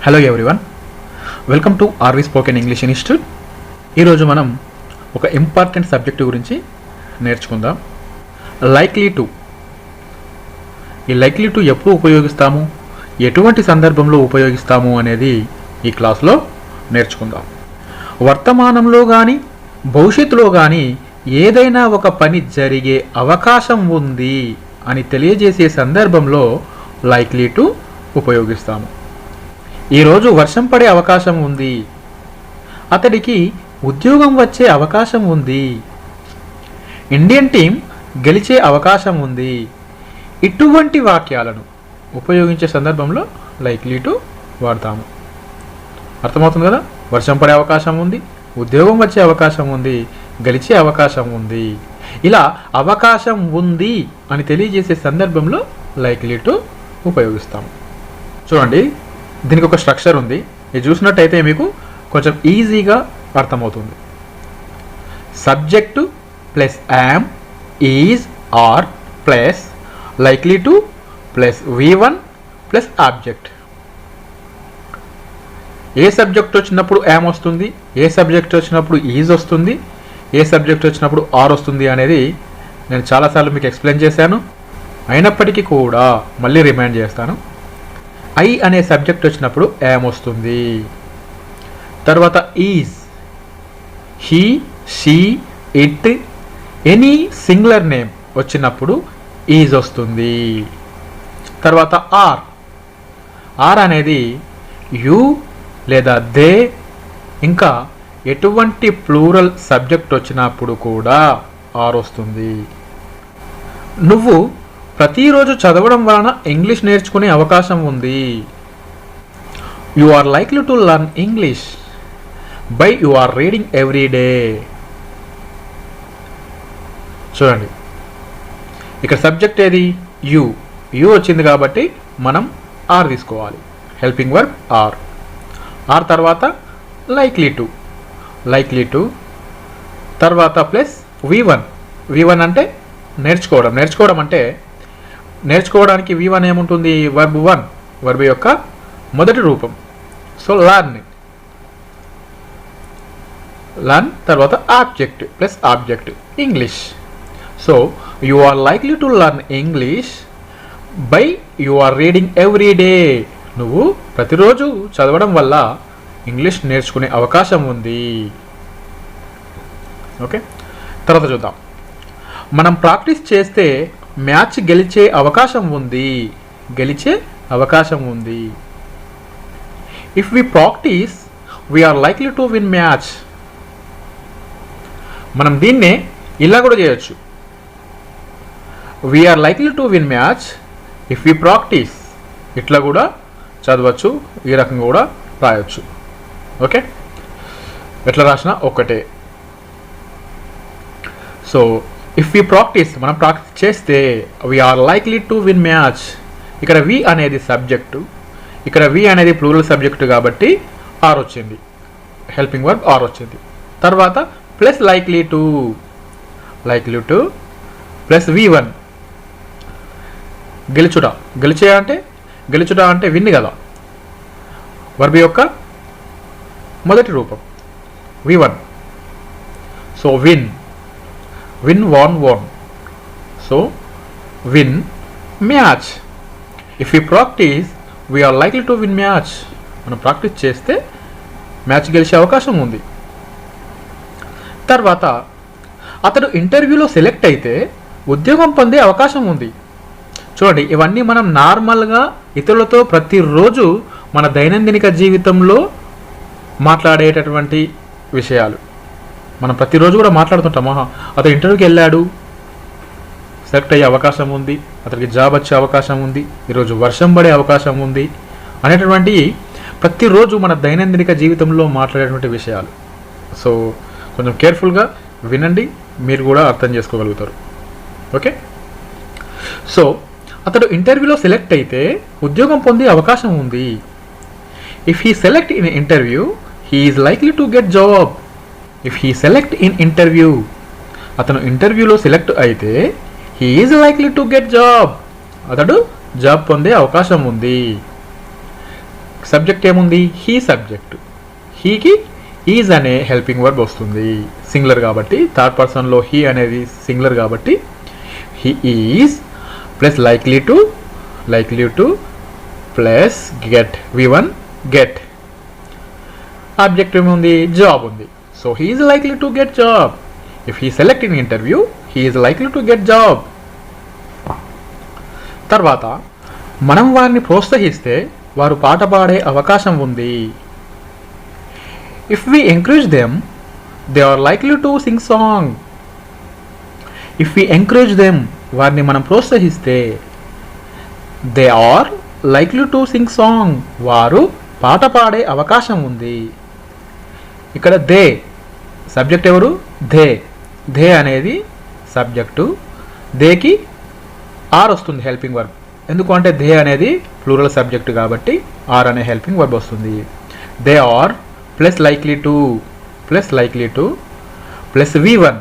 Hello everyone, welcome to R V spoken English institute. ఈరోజు మనం ఒక ఇంపార్టెంట్ సబ్జెక్టు గురించి నేర్చుకుందాం. Likely to. ఈ లైక్లీ టు ఎప్పుడు ఉపయోగిస్తాము, ఎటువంటి సందర్భంలో ఉపయోగిస్తాము అనేది ఈ క్లాస్లో నేర్చుకుందాం. వర్తమానంలో కానీ భవిష్యత్తులో కానీ ఏదైనా ఒక పని జరిగే అవకాశం ఉంది అని తెలియజేసే సందర్భంలో లైక్లీ టు ఉపయోగిస్తాము. ఈరోజు వర్షం పడే అవకాశం ఉంది, అతడికి ఉద్యోగం వచ్చే అవకాశం ఉంది, ఇండియన్ టీం గెలిచే అవకాశం ఉంది. ఇటువంటి వాక్యాలను ఉపయోగించే సందర్భంలో లైక్లీ టు వాడతాము. అర్థమవుతుంది కదా? వర్షం పడే అవకాశం ఉంది, ఉద్యోగం వచ్చే అవకాశం ఉంది, గెలిచే అవకాశం ఉంది. ఇలా అవకాశం ఉంది అని తెలియజేసే సందర్భంలో లైక్లీ టు ఉపయోగిస్తాము. చూడండి, దీనికి ఒక స్ట్రక్చర్ ఉంది. ఇది చూసినట్టయితే మీకు కొంచెం ఈజీగా అర్థమవుతుంది. Subject plus am, is, are plus likely to plus V1 plus object. ఏ సబ్జెక్ట్ వచ్చినప్పుడు యామ్ వస్తుంది, ఏ సబ్జెక్ట్ వచ్చినప్పుడు ఈజ్ వస్తుంది, ఏ సబ్జెక్ట్ వచ్చినప్పుడు ఆర్ వస్తుంది అనేది నేను చాలాసార్లు మీకు ఎక్స్ప్లెయిన్ చేశాను. అయినప్పటికీ కూడా మళ్ళీ రిమైండ్ చేస్తాను. ఐ అనే సబ్జెక్ట్ వచ్చినప్పుడు యామ్ వస్తుంది. తర్వాత is, he, she, it, any singular name వచ్చినప్పుడు ఈజ్ వస్తుంది. తర్వాత ఆర్. ఆర్ అనేది యు లేదా దే, ఇంకా ఎటువంటి ప్లూరల్ సబ్జెక్ట్ వచ్చినప్పుడు కూడా ఆర్ వస్తుంది. నువ్వు ప్రతిరోజు చదవడం వలన ఇంగ్లీష్ నేర్చుకునే అవకాశం ఉంది. You are likely to learn English by you are reading every day. చూడండి, ఇక్కడ సబ్జెక్ట్ ఏది? యు. యు వచ్చింది కాబట్టి మనం ఆర్ తీసుకోవాలి. Helping verb are. ఆర్ తర్వాత లైక్లీ టు. లైక్లీ టు తర్వాత ప్లస్ V1. V1 అంటే నేర్చుకోవడం. నేర్చుకోవడం అంటే నేర్చుకోవడానికి V1 ఏముంటుంది? వర్బ్ 1, వర్బ్ యొక్క మొదటి రూపం. So learn. లర్న్ తర్వాత object plus object English. So you are likely to learn English by you are reading every day. నువ్వు ప్రతిరోజు చదవడం వల్ల ఇంగ్లీష్ నేర్చుకునే అవకాశం ఉంది. ఓకే, తర్వాత చూద్దాం. మనం ప్రాక్టీస్ చేస్తే మ్యాచ్ గెలిచే అవకాశం ఉంది. గెలిచే అవకాశం ఉంది. If we practice we are likely to win match. మనం దీన్నే ఇలా కూడా చేయొచ్చు. We are likely to win match if we practice. ఇట్లా కూడా చదవచ్చు, ఈ రకంగా కూడా రాయొచ్చు. ఓకే, ఎట్లా రాసినా ఒక్కటే. సో ఇఫ్ వి ప్రాక్టీస్, మనం ప్రాక్టీస్ చేస్తే we are likely to win match. ఇక్కడ వి అనేది సబ్జెక్టు, ఇక్కడ వి అనేది ప్లూరల్ సబ్జెక్టు కాబట్టి ఆర్ వచ్చింది. హెల్పింగ్ వర్బ్ ఆర్ వచ్చింది. తర్వాత plus likely to. Likely to plus V1. గెలుచుట. గెలుచుట అంటే విన్ కదా, వర్బ్ యొక్క మొదటి రూపం V1. So win. Win, won, won. So win match. If you practice we are likely to win match. మనం ప్రాక్టీస్ చేస్తే మ్యాచ్ గెలిచే అవకాశం ఉంది. తర్వాత అతడు ఇంటర్వ్యూలో సెలెక్ట్ అయితే ఉద్యోగం పొందే అవకాశం ఉంది. చూడండి, ఇవన్నీ మనం నార్మల్గా ఇతరులతో ప్రతిరోజు మన దైనందినిక జీవితంలో మాట్లాడేటటువంటి విషయాలు. మనం ప్రతిరోజు కూడా మాట్లాడుతుంటాం. అతను ఇంటర్వ్యూకి వెళ్ళాడు, సెలెక్ట్ అయ్యే అవకాశం ఉంది, అతనికి జాబ్ వచ్చే అవకాశం ఉంది, ఈరోజు వర్షం పడే అవకాశం ఉంది అనేటటువంటి ప్రతిరోజు మన దైనందినిక జీవితంలో మాట్లాడేటువంటి విషయాలు. సో కొంచెం కేర్ఫుల్గా వినండి, మీరు కూడా అర్థం చేసుకోగలుగుతారు. ఓకే, సో అతడు ఇంటర్వ్యూలో సెలెక్ట్ అయితే ఉద్యోగం పొందే అవకాశం ఉంది. If he select in interview he is likely to get job. If he select in interview, అతను ఇంటర్వ్యూలో సెలెక్ట్ అయితే he is likely to get job. అతడు జాబ్ పొందే అవకాశం ఉంది. సబ్జెక్ట్ ఏముంది, హీ సబ్జెక్ట్. హీకి ఈజ్ అనే హెల్పింగ్ వర్బ్ వస్తుంది, సింగులర్ కాబట్టి. థర్డ్ పర్సన్లో హీ అనేది సింగులర్ కాబట్టి he is plus likely to plus get, V1 get. Object ఏముంది, జాబ్ ఉంది. So he is likely to get job. If he select in interview he is likely to get job. తర్వాత మనం వారిని ప్రోత్సహిస్తే వారు పాట పాడే అవకాశం ఉంది. If we encourage them they are likely to sing song. If we encourage them వారిని మనం ప్రోత్సహిస్తే they are likely to sing song వారు పాట పాడే అవకాశం ఉంది. ఇక్కడ దే సబ్జెక్ట్ ఎవరు, దే అనేది సబ్జెక్టు. దేకి ఆర్ వస్తుంది హెల్పింగ్ వర్బ్. ఎందుకంటే దే అనేది ప్లూరల్ సబ్జెక్ట్ కాబట్టి ఆర్ అనే హెల్పింగ్ వర్బ్ వస్తుంది. They are plus likely to plus V1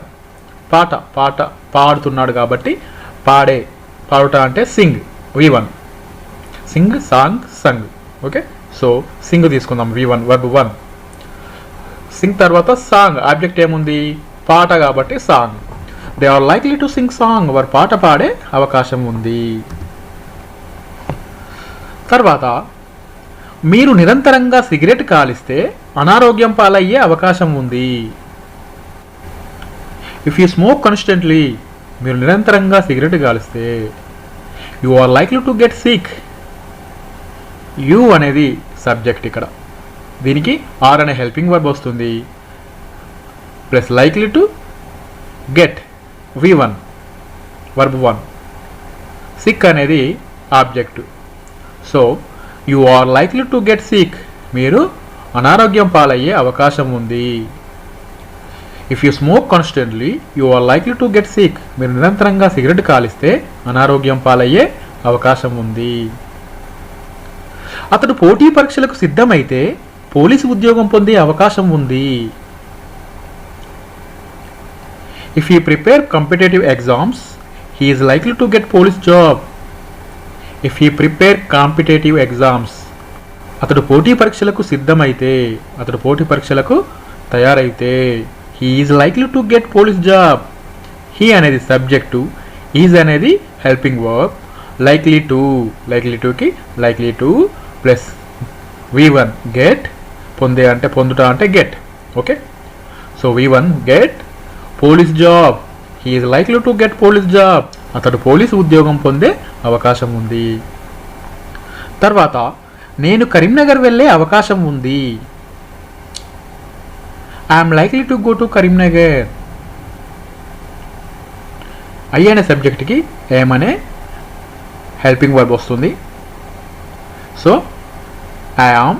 పాడుతున్నాడు కాబట్టి పాడుట అంటే sing, V1 sing, sung. Okay, so sing తీసుకుందాం, V1 వర్బ్ 1. సింగ్ తర్వాత సాంగ్, ఆబ్జెక్ట్ ఏముంది, పాట కాబట్టి song. They are likely to sing song వారు పాట పాడే అవకాశం ఉంది. తర్వాత మీరు నిరంతరంగా సిగరెట్ కాలిస్తే అనారోగ్యం పాలయ్యే అవకాశం ఉంది. ఇఫ్ యూ స్మోక్ కాన్స్టెంట్లీ మీరు నిరంతరంగా సిగరెట్ కాలిస్తే you are likely to get sick. You అనేది సబ్జెక్ట్, ఇక్కడ దీనికి ఆర్ అనే హెల్పింగ్ వర్బ్ వస్తుంది plus likely to get, V1 verb 1. Sick అనేది object. So you are likely to get sick మీరు అనారోగ్యం పాలయ్యే అవకాశం ఉంది. If you smoke constantly you are likely to get sick మీరు నిరంతరంగా సిగరెట్ కాలిస్తే అనారోగ్యం పాలయ్యే అవకాశం ఉంది. అతడు పోటీ పరీక్షలకు సిద్ధమైతే పోలీసు ఉద్యోగం పొందే అవకాశం ఉంది. If you prepare competitive exams he is likely to get police job. If he prepare competitive exams అతడు పోటీ పరీక్షలకు సిద్ధమైతే, అతడు పోటీ పరీక్షలకు తయారైతే he is likely to get police job. He అనేది సబ్జెక్టు, ఈజ్ అనేది helping verb. Likely to plus V1 get, పొందుట అంటే get. Okay, so V1 get police job. He is likely to get police job అతడు police ఉద్యోగం పొందే అవకాశం ఉంది. తర్వాత నేను కరీంనగర్ వెళ్ళే అవకాశం ఉంది. I'm likely to go to Karimnagar. I అనే సబ్జెక్ట్కి ఏమనే హెల్పింగ్ వర్బ్ వస్తుంది. So I am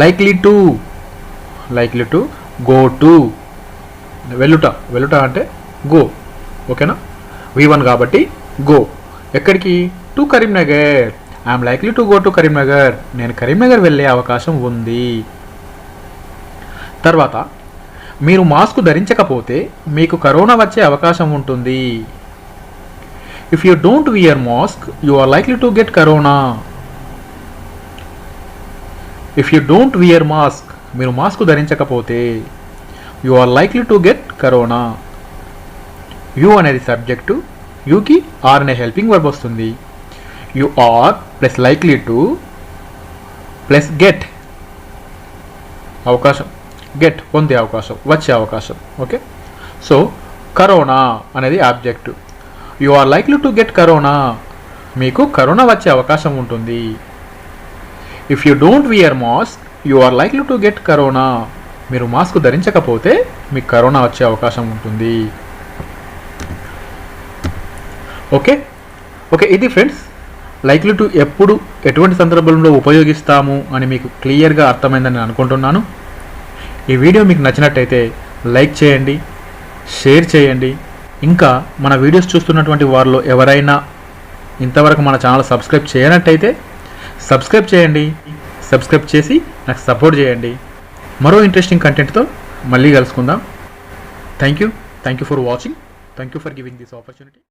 likely to go to, వెళ్ళుట అంటే గో. ఓకేనా, V1 కాబట్టి గో. ఎక్కడికి, to Karimnagar. I'm likely to go to Karimnagar నేను కరీంనగర్ వెళ్ళే అవకాశం ఉంది. తర్వాత మీరు మాస్క్ ధరించకపోతే మీకు కరోనా వచ్చే అవకాశం ఉంటుంది. If you don't wear mask you are likely to get corona. If you don't wear mask మీరు మాస్క్ ధరించకపోతే you are likely to get corona. You అనేది సబ్జెక్టు, యూకి ఆర్ అనే హెల్పింగ్ వర్బ్ వస్తుంది. You are plus likely to plus get, అవకాశం, get పొందే అవకాశం, వచ్చే అవకాశం. ఓకే, సో కరోనా అనేది object. You are likely to get corona మీకు కరోనా వచ్చే అవకాశం ఉంటుంది. If you don't wear mask you are likely to get corona మీరు మాస్క్ ధరించకపోతే మీకు కరోనా వచ్చే అవకాశం ఉంటుంది. ఓకే, ఇది ఫ్రెండ్స్ లైక్లీ టు ఎప్పుడు ఎటువంటి సందర్భంలో ఉపయోగిస్తాము అని మీకు క్లియర్గా అర్థమైందని నేను అనుకుంటున్నాను. ఈ వీడియో మీకు నచ్చినట్టయితే లైక్ చేయండి, షేర్ చేయండి. ఇంకా మన వీడియోస్ చూస్తున్నటువంటి వారిలో ఎవరైనా ఇంతవరకు మన ఛానల్ సబ్స్క్రైబ్ చేయనట్టయితే సబ్స్క్రైబ్ చేయండి. సబ్స్క్రైబ్ చేసి నాకు సపోర్ట్ చేయండి. మరో ఇంట్రెస్టింగ్ కంటెంట్తో మళ్ళీ కలుసుకుందాం. Thank you for watching. Thank you for giving this opportunity.